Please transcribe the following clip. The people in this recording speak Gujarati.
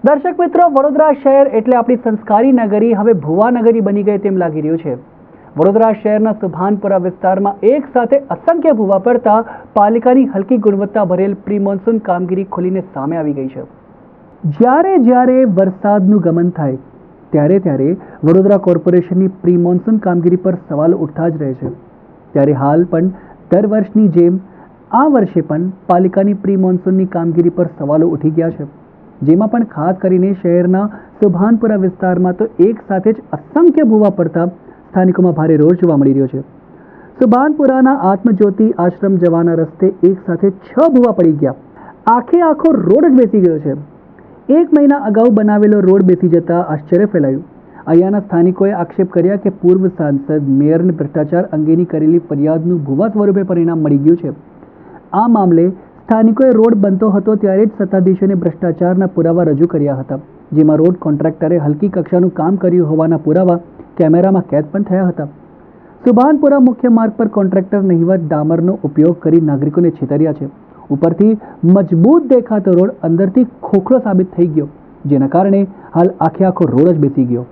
દર્શક મિત્રો, વડોદરા શહેર એટલે આપણી સંસ્કારી નગરી હવે ભુવા નગરી બની ગઈ તેમ લાગી રહ્યું છે. વડોદરા શહેરના સુભાનપુરા વિસ્તારમાં એક સાથે અસંખ્ય ભુવા પડતા પાલિકાની હલકી ગુણવત્તા ભરેલ પ્રી મોન્સૂન કામગીરી ખુલીને સામે આવી ગઈ છે. જ્યારે વરસાદનું ગમન થાય ત્યારે વડોદરા કોર્પોરેશનની પ્રી મોન્સૂન કામગીરી પર સવાલો ઉઠતા જ રહે છે. ત્યારે હાલ પણ દર વર્ષની જેમ આ વર્ષે પણ પાલિકાની પ્રી મોન્સૂનની કામગીરી પર સવાલો ઉઠી ગયા છે. જેમાં પણ ખાસ કરીને શહેરના સુભાનપુરા વિસ્તારમાં તો એક સાથે જ અસંખ્ય ભૂવા પડતા સ્થાનિકોમાં ભારે રોષ જોવા મળી રહ્યો છે. સુભાનપુરાના આત્મજ્યોતિ આશ્રમ જવાના રસ્તે એક સાથે 6 ભૂવા પડી ગયા. આખો રોડ જ બેસી ગયો છે. 1 મહિના અગાઉ બનાવેલો રોડ બેસી જતા આશ્ચર્ય ફેલાયું. અહીંયાના સ્થાનિકોએ આક્ષેપ કર્યા કે પૂર્વ સાંસદ મેયરને ભ્રષ્ટાચાર અંગેની કરેલી ફરિયાદનું ભૂવા સ્વરૂપે પરિણામ મળી ગયું છે. આ મામલે સ્થાનિકોએ રોડ બનતો હતો ત્યારે જ સત્તાધીશોને ભ્રષ્ટાચારના પુરાવા રજૂ કર્યા હતા, જેમાં રોડ કોન્ટ્રાક્ટરે હલકી કક્ષાનું કામ કર્યું હોવાના પુરાવા કેમેરામાં કેદ પણ થયા હતા. સુભાનપુરા મુખ્ય માર્ગ પર કોન્ટ્રાક્ટર નહિવત ડામરનો ઉપયોગ કરી નાગરિકોને છેતર્યા છે. ઉપરથી મજબૂત દેખાતો રોડ અંદરથી ખોખલો સાબિત થઈ ગયો, જેના કારણે હાલ આખો રોડ જ બેસી ગયો.